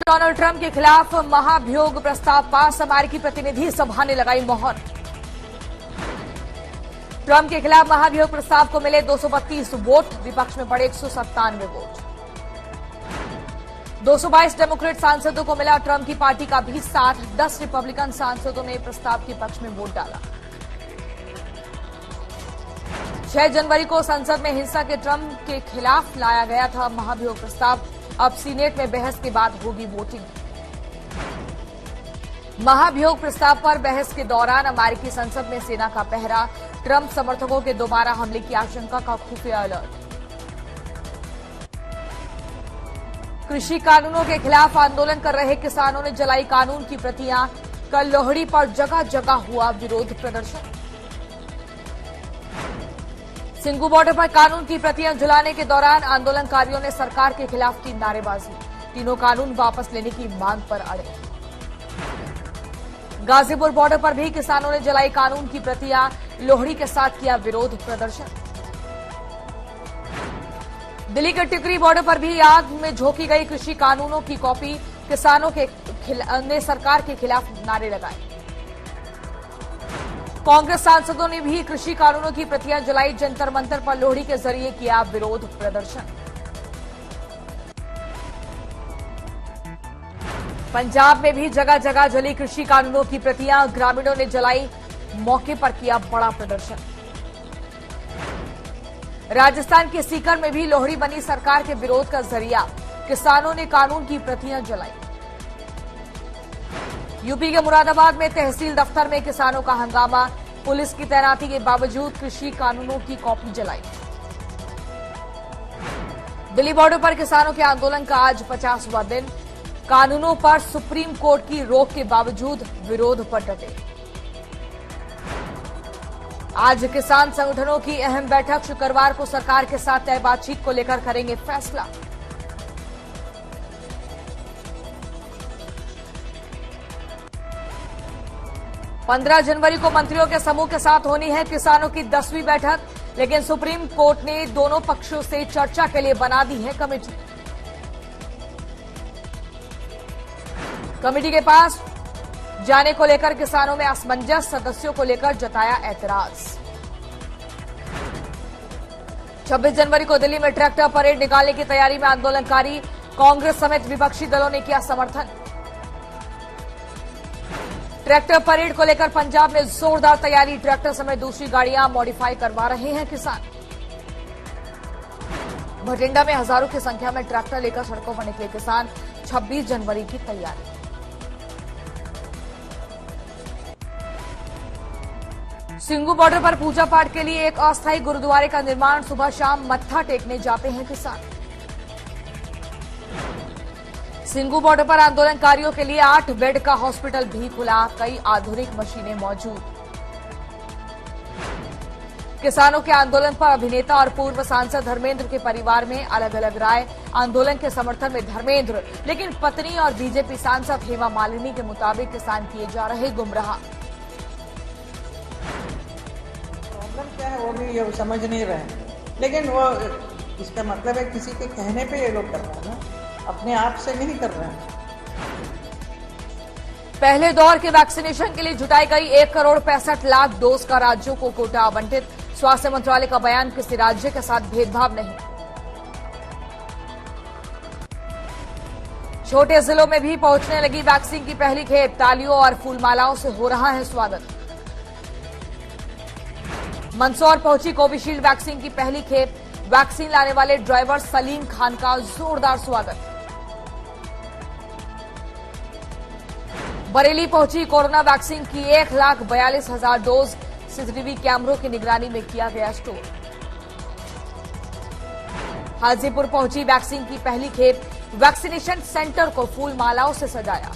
Donald Trump के खिलाफ महाभियोग प्रस्ताव पास, अमेरिकी प्रतिनिधि सभा ने लगाई मोहर। ट्रंप के खिलाफ महाभियोग प्रस्ताव को मिले 232 वोट, विपक्ष में पड़े 197 वोट। 222 डेमोक्रेट सांसदों को मिला ट्रंप की पार्टी का भी साथ, 10 रिपब्लिकन सांसदों ने प्रस्ताव के पक्ष में वोट डाला। 6 जनवरी को संसद में हिंसा के ट्रंप के खिलाफ लाया गया था महाभियोग प्रस्ताव, अब सीनेट में बहस के बाद होगी वोटिंग। महाभियोग प्रस्ताव पर बहस के दौरान अमेरिकी संसद में सेना का पहरा, ट्रंप समर्थकों के दोबारा हमले की आशंका का खुफिया अलर्ट। कृषि कानूनों के खिलाफ आंदोलन कर रहे किसानों ने जलाई कानून की प्रतियां, कल लोहड़ी पर जगह जगह हुआ विरोध प्रदर्शन। सिंगू बॉर्डर पर कानून की प्रतियां जलाने के दौरान आंदोलनकारियों ने सरकार के खिलाफ की नारेबाजी, तीनों कानून वापस लेने की मांग पर अड़े। गाजीपुर बॉर्डर पर भी किसानों ने जलाई कानून की प्रतियां, लोहड़ी के साथ किया विरोध प्रदर्शन। दिल्ली के टिकरी बॉर्डर पर भी आग में झोंकी गई कृषि कानूनों की कॉपी, किसानों ने सरकार के खिलाफ नारे लगाए। कांग्रेस सांसदों ने भी कृषि कानूनों की प्रतियां जलाई, जंतर मंतर पर लोहड़ी के जरिए किया विरोध प्रदर्शन। पंजाब में भी जगह जगह जली कृषि कानूनों की प्रतियां, ग्रामीणों ने जलाई, मौके पर किया बड़ा प्रदर्शन। राजस्थान के सीकर में भी लोहड़ी बनी सरकार के विरोध का जरिया, किसानों ने कानून की प्रतियां जलाई। यूपी के मुरादाबाद में तहसील दफ्तर में किसानों का हंगामा, पुलिस की तैनाती के बावजूद कृषि कानूनों की कॉपी जलाई। दिल्ली बॉर्डर पर किसानों के आंदोलन का आज 50वां दिन, कानूनों पर सुप्रीम कोर्ट की रोक के बावजूद विरोध पर डटे। आज किसान संगठनों की अहम बैठक, शुक्रवार को सरकार के साथ तय बातचीत को लेकर करेंगे फैसला। पंद्रह जनवरी को मंत्रियों के समूह के साथ होनी है किसानों की 10वीं बैठक, लेकिन सुप्रीम कोर्ट ने दोनों पक्षों से चर्चा के लिए बना दी है कमेटी। कमेटी के पास जाने को लेकर किसानों में असमंजस, सदस्यों को लेकर जताया ऐतराज। 26 जनवरी को दिल्ली में ट्रैक्टर परेड निकालने की तैयारी में आंदोलनकारी, कांग्रेस समेत विपक्षी दलों ने किया समर्थन। ट्रैक्टर परेड को लेकर पंजाब में जोरदार तैयारी, ट्रैक्टर समेत दूसरी गाड़ियां मॉडिफाई करवा रहे हैं किसान। भटिंडा में हजारों की संख्या में ट्रैक्टर लेकर सड़कों पर निकले किसान, 26 जनवरी की तैयारी। सिंगू बॉर्डर पर पूजा पाठ के लिए एक अस्थायी गुरुद्वारे का निर्माण, सुबह शाम मत्था टेकने जाते हैं किसान। सिंगू बॉर्डर पर आंदोलनकारियों के लिए 8 बेड का हॉस्पिटल भी खुला, कई आधुनिक मशीनें मौजूद। किसानों के आंदोलन पर अभिनेता और पूर्व सांसद धर्मेंद्र के परिवार में अलग अलग राय, आंदोलन के समर्थन में धर्मेंद्र, लेकिन पत्नी और बीजेपी सांसद हेमा मालिनी के मुताबिक किसान किए जा रहे गुमराह। प्रॉब्लम क्या है वो भी ये समझ नहीं रहे, लेकिन वो इसका मतलब है किसी के कहने पे ये लोग कर रहे हैं ना, अपने आप से नहीं कर रहे हैं। पहले दौर के वैक्सीनेशन के लिए जुटाई गई 1,65,00,000 डोज का राज्यों को कोटा आवंटित, स्वास्थ्य मंत्रालय का बयान, किसी राज्य के साथ भेदभाव नहीं। छोटे जिलों में भी पहुंचने लगी वैक्सीन की पहली खेप, तालियों और फूलमालाओं से हो रहा है स्वागत। मंदसौर पहुंची कोविशील्ड वैक्सीन की पहली खेप, वैक्सीन लाने वाले ड्राइवर सलीम खान का जोरदार स्वागत। बरेली पहुंची कोरोना वैक्सीन की 1,42,000 डोज, सीसीटीवी कैमरों की निगरानी में किया गया स्टोर। हाजीपुर पहुंची वैक्सीन की पहली खेप, वैक्सीनेशन सेंटर को फूल मालाओं से सजाया।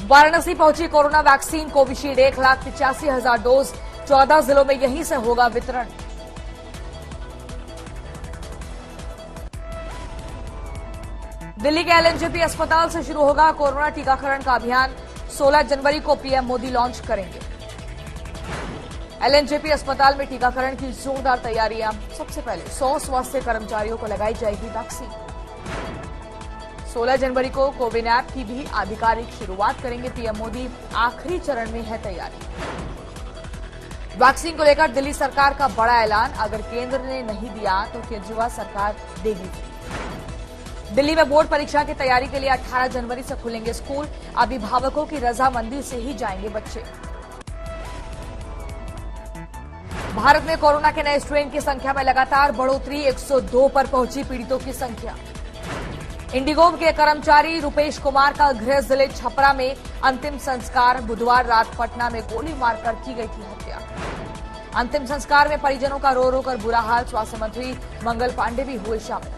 वाराणसी पहुंची कोरोना वैक्सीन कोविशील्ड 1,85,000 डोज, 14 जिलों में यहीं से होगा वितरण। दिल्ली के एलएनजेपी अस्पताल से शुरू होगा कोरोना टीकाकरण का अभियान, 16 जनवरी को पीएम मोदी लॉन्च करेंगे। एलएनजेपी अस्पताल में टीकाकरण की जोरदार तैयारियां, सबसे पहले 100 स्वास्थ्य कर्मचारियों को लगाई जाएगी वैक्सीन। 16 जनवरी को कोविन ऐप की भी आधिकारिक शुरुआत करेंगे पीएम मोदी। आखिरी चरण में है तैयारी। वैक्सीन को लेकर दिल्ली सरकार का बड़ा ऐलान, अगर केंद्र ने नहीं दिया तो केजरीवाल सरकार देगी। दिल्ली में बोर्ड परीक्षा की तैयारी के लिए 18 जनवरी से खुलेंगे स्कूल। अभिभावकों की रजामंदी से ही जाएंगे बच्चे। भारत में कोरोना के नए स्ट्रेन की संख्या में लगातार बढ़ोतरी, 102 पर पहुंची पीड़ितों की संख्या। इंडिगो के कर्मचारी रुपेश कुमार का गृह जिले छपरा में अंतिम संस्कार। बुधवार रात पटना में गोली मारकर की गई थी हत्या। अंतिम संस्कार में परिजनों का रो रो कर बुरा हाल। स्वास्थ्य मंत्री मंगल पांडे भी हुए शामिल।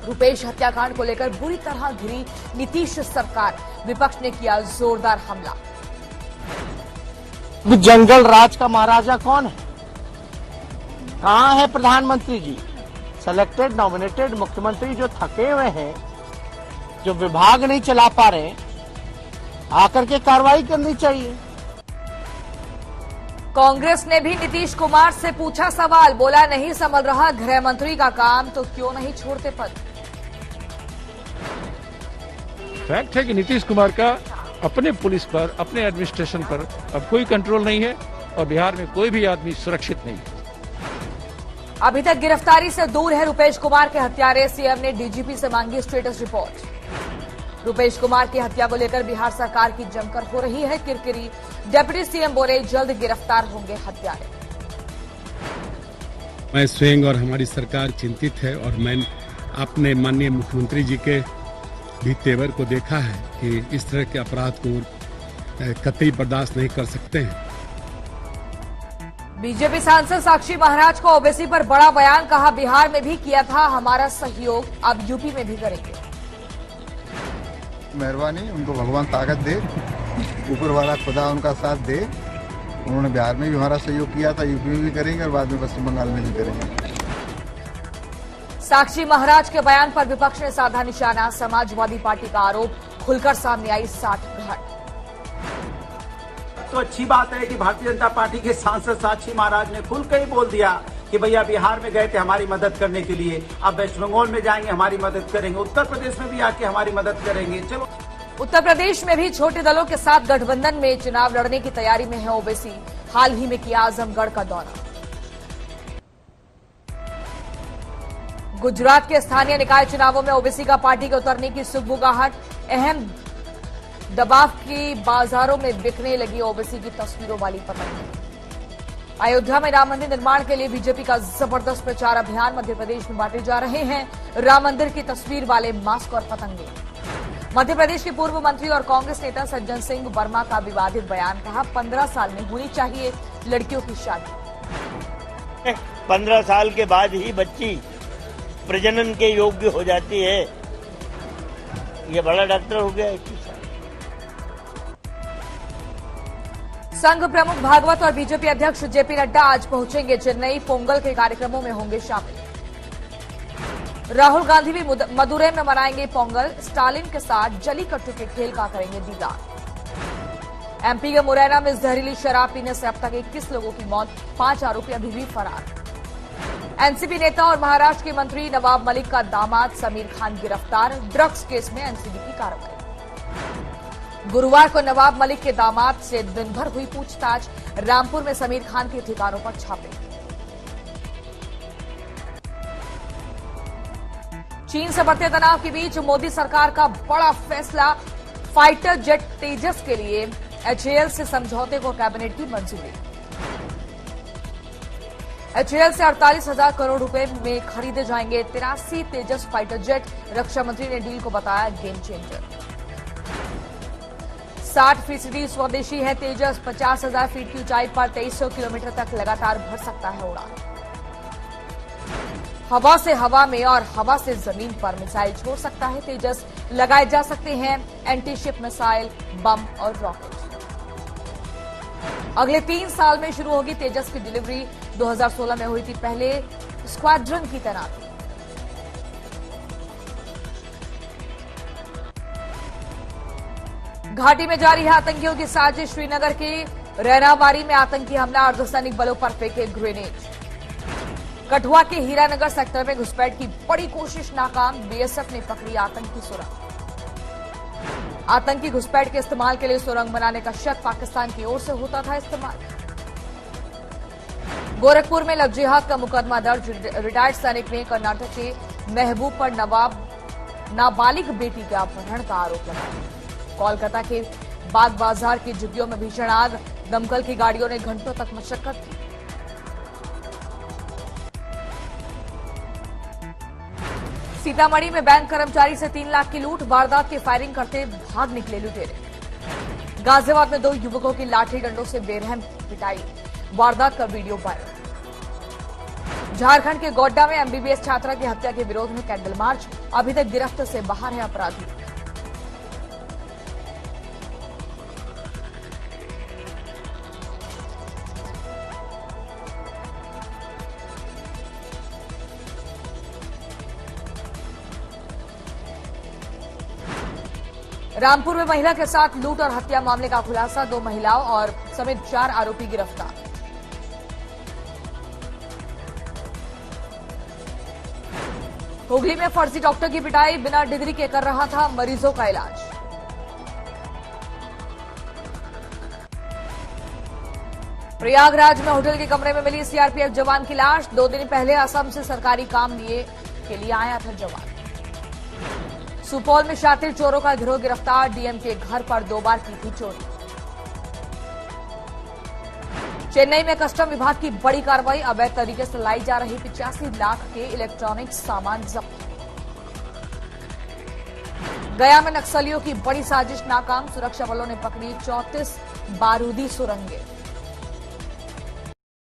रुपेश हत्याकांड को लेकर बुरी तरह घिरी नीतीश सरकार, विपक्ष ने किया जोरदार हमला। जंगल राज का महाराजा कौन है? कहां है प्रधानमंत्री जी? सेलेक्टेड नॉमिनेटेड मुख्यमंत्री जो थके हुए हैं, जो विभाग नहीं चला पा रहे, आकर के कार्रवाई करनी चाहिए। कांग्रेस ने भी नीतीश कुमार से पूछा सवाल, बोला नहीं संभल रहा गृह मंत्री का काम तो क्यों नहीं छोड़ते पद। फैक्ट है कि नीतीश कुमार का अपने पुलिस पर, अपने एडमिनिस्ट्रेशन पर अब कोई कंट्रोल नहीं है और बिहार में कोई भी आदमी सुरक्षित नहीं है। अभी तक गिरफ्तारी से दूर है रुपेश कुमार के हत्यारे। सीएम ने डीजीपी से मांगी स्टेटस रिपोर्ट। रुपेश कुमार की हत्या को लेकर बिहार सरकार की जमकर हो रही है किरकिरी। डिप्टी सीएम बोले जल्द गिरफ्तार होंगे हत्यारे। मैं स्वयं और हमारी सरकार चिंतित है और मैं अपने माननीय मुख्यमंत्री जी के भी तेवर को देखा है कि इस तरह के अपराध को कतई बर्दाश्त नहीं कर सकते हैं। बीजेपी सांसद साक्षी महाराज को ओबीसी पर बड़ा बयान, कहा बिहार में भी किया था हमारा सहयोग, अब यूपी में भी करेंगे। मेहरबानी, उनको भगवान ताकत दे, ऊपर वाला खुदा उनका साथ दे। उन्होंने बिहार में भी हमारा सहयोग किया था, यूपी में भी करेंगे और बाद में पश्चिम बंगाल में भी करेंगे। साक्षी महाराज के बयान पर विपक्ष ने साधा निशाना। समाजवादी पार्टी का आरोप, खुलकर सामने आई 60 घाट। तो अच्छी बात है कि भारतीय जनता पार्टी के सांसद साक्षी महाराज ने खुल कर ही बोल दिया कि भैया बिहार में गए थे हमारी मदद करने के लिए, अब वेस्ट बंगाल में जाएंगे हमारी मदद करेंगे, उत्तर प्रदेश में भी आके हमारी मदद करेंगे। चलो, उत्तर प्रदेश में भी छोटे दलों के साथ गठबंधन में चुनाव लड़ने की तैयारी में है ओबीसी। हाल ही में किया आजमगढ़ का दौरा। गुजरात के स्थानीय निकाय चुनावों में ओबीसी का पार्टी के उतरने की सुगबुगाहट। अहम दबाव की बाजारों में बिकने लगी ओबीसी की तस्वीरों वाली पतंग। अयोध्या में राम मंदिर निर्माण के लिए बीजेपी का जबरदस्त प्रचार अभियान। मध्य प्रदेश में बांटे जा रहे हैं राम मंदिर की तस्वीर वाले मास्क और पतंगे। मध्य प्रदेश के पूर्व मंत्री और कांग्रेस नेता सज्जन सिंह वर्मा का विवादित बयान, कहा 15 साल में होनी चाहिए लड़कियों की शादी। 15 साल के बाद ही बच्ची प्रजनन के योग्य हो जाती है। ये बड़ा डॉक्टर हो गया। संघ प्रमुख भागवत और बीजेपी अध्यक्ष जेपी नड्डा आज पहुंचेंगे चेन्नई। पोंगल के कार्यक्रमों में होंगे शामिल। राहुल गांधी भी मदुरै में मनाएंगे पोंगल। स्टालिन के साथ जलीकट्टू के खेल का करेंगे दीदार। एमपी के मुरैना में जहरीली शराब पीने से अब तक 21 लोगों की मौत, 5 आरोपी अभी भी फरार। एनसीपी नेता और महाराष्ट्र के मंत्री नवाब मलिक का दामाद समीर खान गिरफ्तार। ड्रग्स केस में एनसीबी की कार्रवाई। गुरुवार को नवाब मलिक के दामाद से दिन भर हुई पूछताछ। रामपुर में समीर खान के ठिकानों पर छापे। चीन से बढ़ते तनाव के बीच मोदी सरकार का बड़ा फैसला। फाइटर जेट तेजस के लिए एचएएल से समझौते को कैबिनेट की मंजूरी। एचएएल से 48,000 करोड़ रुपए में खरीदे जाएंगे 83 तेजस फाइटर जेट। रक्षा मंत्री ने डील को बताया गेम चेंजर। 60% स्वदेशी है तेजस। 50,000 फीट की ऊंचाई पर 2300 किलोमीटर तक लगातार भर सकता है उड़ान। हवा से हवा में और हवा से जमीन पर मिसाइल छोड़ सकता है तेजस। लगाए जा सकते हैं एंटी शिप मिसाइल, बम और रॉकेट। अगले 3 साल में शुरू होगी तेजस की डिलीवरी। 2016 में हुई थी पहले स्क्वाड्रन की तैनाती। घाटी में जारी है आतंकियों की साजिश। श्रीनगर की रैनाबारी में आतंकी हमला, अर्धसैनिक बलों पर फेंके ग्रेनेड। कठुआ के हीरानगर सेक्टर में घुसपैठ की बड़ी कोशिश नाकाम, बीएसएफ ने पकड़ी आतंकी सुरंग। आतंकी घुसपैठ के इस्तेमाल के लिए सुरंग बनाने का शक पाकिस्तान की ओर से होता था इस्तेमाल। गोरखपुर में लव जिहाद का मुकदमा दर्ज, रिटायर्ड सैनिक ने कर्नाटक के महबूब पर नाबालिग बेटी के अपहरण का आरोप लगाया। कोलकाता के बाग बाजार की झुग्गियों में भीषण आग, दमकल की गाड़ियों ने घंटों तक मशक्कत की। सीतामढ़ी में बैंक कर्मचारी से 3 लाख की लूट, वारदात की फायरिंग करते भाग निकले लुटेरे। गाजियाबाद में 2 युवकों की लाठी डंडों से बेरहम पिटाई, वारदात का वीडियो वायरल। झारखंड के गोड्डा में एमबीबीएस छात्रा की हत्या के विरोध में कैंडल मार्च, अभी तक गिरफ्त से बाहर है अपराधी। रामपुर में महिला के साथ लूट और हत्या मामले का खुलासा, 2 महिलाओं और समेत 4 आरोपी गिरफ्तार। हुगली में फर्जी डॉक्टर की पिटाई, बिना डिग्री के कर रहा था मरीजों का इलाज। प्रयागराज में होटल के कमरे में मिली सीआरपीएफ जवान की लाश, 2 दिन पहले असम से सरकारी काम के लिए आया था जवान। सुपौल में शातिर चोरों का गिरोह गिरफ्तार, डीएम के घर पर 2 बार की थी चोरी। चेन्नई में कस्टम विभाग की बड़ी कार्रवाई, अवैध तरीके से लाई जा रही 85 लाख के इलेक्ट्रॉनिक सामान जब्त। गया में नक्सलियों की बड़ी साजिश नाकाम, सुरक्षा बलों ने पकड़ी 34 बारूदी सुरंगें।